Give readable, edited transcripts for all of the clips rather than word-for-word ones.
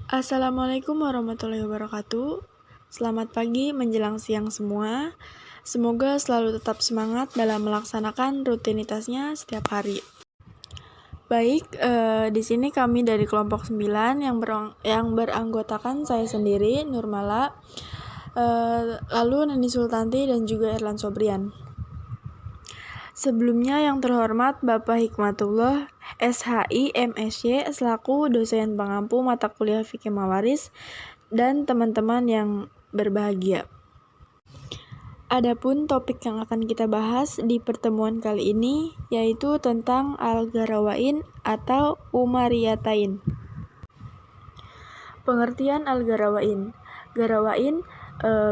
Assalamualaikum warahmatullahi wabarakatuh. Selamat pagi menjelang siang semua. Semoga selalu tetap semangat dalam melaksanakan rutinitasnya setiap hari. Baik, di sini kami dari kelompok 9 yang beranggotakan saya sendiri, Nurmala, lalu Nani Sultanti dan juga Erlan Sobrian. Sebelumnya yang terhormat Bapak Hikmatullah SHI MSy selaku dosen pengampu mata kuliah Fikih Mawaris dan teman-teman yang berbahagia. Adapun topik yang akan kita bahas di pertemuan kali ini yaitu tentang Al-Gharawain atau Umariyatain. Pengertian Al-Gharawain. Gharawain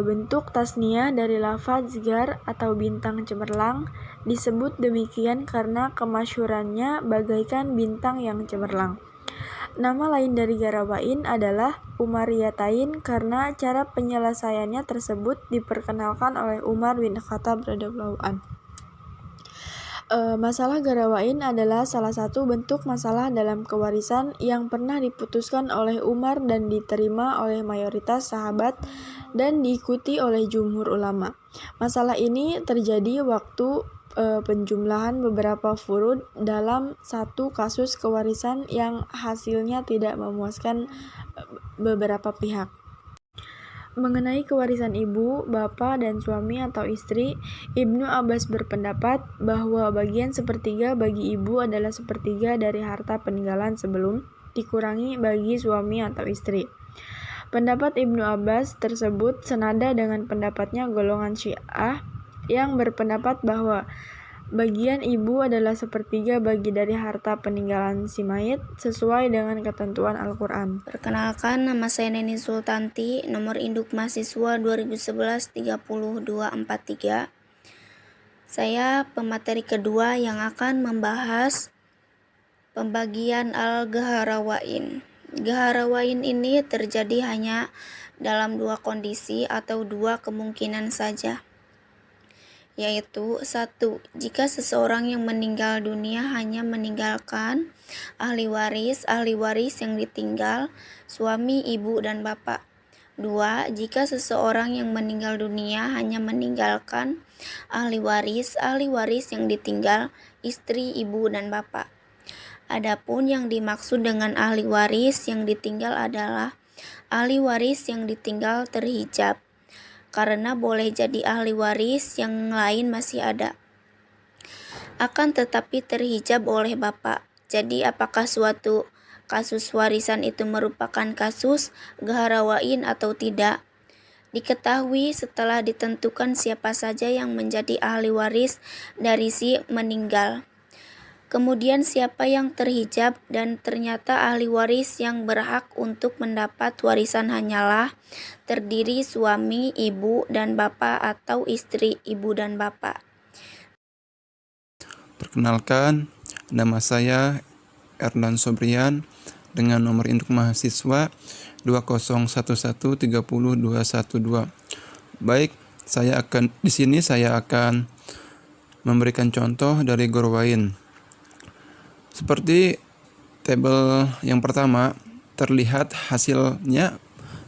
bentuk tasniah dari lafaz gar atau bintang cemerlang, disebut demikian karena kemasyhurannya bagaikan bintang yang cemerlang. Nama lain dari Gharawain adalah Umariyatain karena cara penyelesaiannya tersebut diperkenalkan oleh Umar bin Khattab radhiyallahu anhu. Masalah Gharawain adalah salah satu bentuk masalah dalam kewarisan yang pernah diputuskan oleh Umar dan diterima oleh mayoritas sahabat dan diikuti oleh jumhur ulama. Masalah ini terjadi waktu penjumlahan beberapa furud dalam satu kasus kewarisan yang hasilnya tidak memuaskan beberapa pihak. Mengenai kewarisan ibu, bapak, dan suami atau istri, Ibnu Abbas berpendapat bahwa bagian sepertiga bagi ibu adalah sepertiga dari harta peninggalan sebelum dikurangi bagi suami atau istri. Pendapat Ibnu Abbas tersebut senada dengan pendapatnya golongan Syiah yang berpendapat bahwa bagian ibu adalah sepertiga bagi dari harta peninggalan si mayit sesuai dengan ketentuan Al-Quran. Perkenalkan, nama saya Neni Sultanti, nomor induk mahasiswa 2011-3243. Saya pemateri kedua yang akan membahas pembagian Al-Gharawain. Gharawain ini terjadi hanya dalam dua kondisi atau dua kemungkinan saja, yaitu 1. Jika seseorang yang meninggal dunia hanya meninggalkan ahli waris yang ditinggal, suami, ibu, dan bapak. 2. Jika seseorang yang meninggal dunia hanya meninggalkan ahli waris yang ditinggal, istri, ibu, dan bapak. Adapun yang dimaksud dengan ahli waris yang ditinggal adalah ahli waris yang ditinggal terhijab, karena boleh jadi ahli waris yang lain masih ada, akan tetapi terhijab oleh bapak. Jadi apakah suatu kasus warisan itu merupakan kasus Gharawain atau tidak? Diketahui setelah ditentukan siapa saja yang menjadi ahli waris dari si meninggal, kemudian siapa yang terhijab, dan ternyata ahli waris yang berhak untuk mendapat warisan hanyalah terdiri suami, ibu, dan bapak atau istri, ibu, dan bapak. Perkenalkan, nama saya Erlan Sobrian dengan nomor induk mahasiswa 201130212. Baik, di sini saya akan memberikan contoh dari Gharawain. Seperti tabel yang pertama, terlihat hasilnya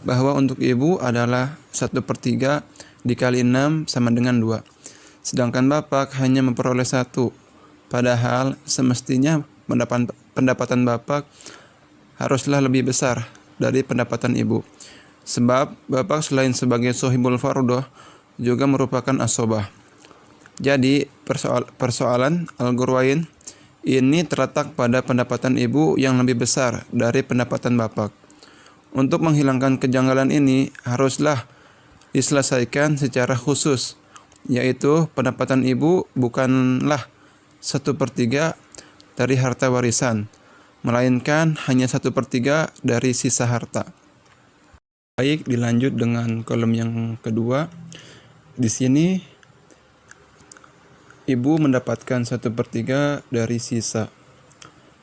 bahwa untuk ibu adalah 1/3 dikali 6 sama dengan 2. Sedangkan bapak hanya memperoleh 1. Padahal semestinya pendapatan bapak haruslah lebih besar dari pendapatan ibu. Sebab bapak selain sebagai sohibul fardhoh juga merupakan asobah. Jadi persoalan Al-Gharawain ini terletak pada pendapatan ibu yang lebih besar dari pendapatan bapak. Untuk menghilangkan kejanggalan ini haruslah diselesaikan secara khusus, yaitu pendapatan ibu bukanlah 1/3 dari harta warisan, melainkan hanya 1/3 dari sisa harta. Baik, dilanjut dengan kolom yang kedua. Di sini ibu mendapatkan 1/3 dari sisa,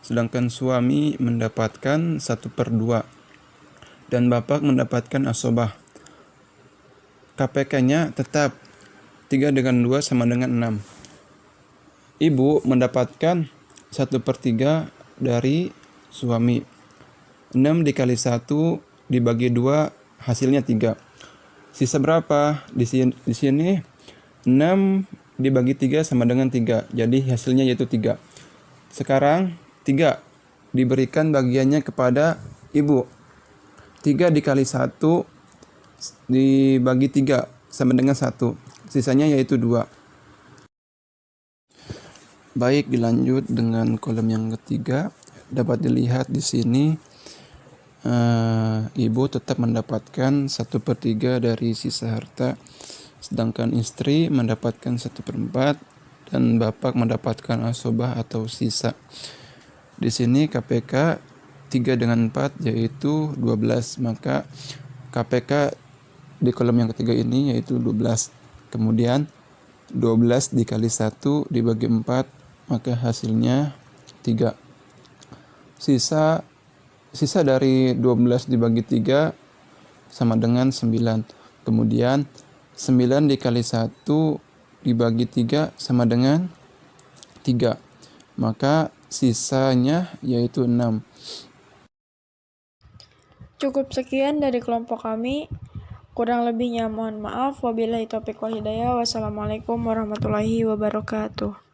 sedangkan suami mendapatkan 1/2 dan bapak mendapatkan asobah. KPK-nya tetap 3 dengan 2 sama dengan 6. Ibu mendapatkan 1/3 dari suami. 6 dikali 1 dibagi 2 hasilnya 3. Sisa berapa? Di sini 6 dibagi 3 sama dengan 3. Jadi hasilnya yaitu 3. Sekarang 3 diberikan bagiannya kepada ibu. 3 dikali 1 dibagi 3 sama dengan 1. Sisanya yaitu 2. Baik, dilanjut dengan kolom yang ketiga. Dapat dilihat di sini ibu tetap mendapatkan 1/3 dari sisa harta, sedangkan istri mendapatkan 1/4 dan bapak mendapatkan asobah atau sisa. Di sini KPK 3 dengan 4 yaitu 12, maka KPK di kolom yang ketiga ini yaitu 12. Kemudian 12 dikali 1 dibagi 4, maka hasilnya 3. Sisa dari 12 dibagi 3 sama dengan 9. Kemudian 9 dikali 1 dibagi 3 sama dengan 3. Maka sisanya yaitu 6. Cukup sekian dari kelompok kami. Kurang lebihnya mohon maaf. Wabillahi taufiq wal hidayah. Wassalamualaikum warahmatullahi wabarakatuh.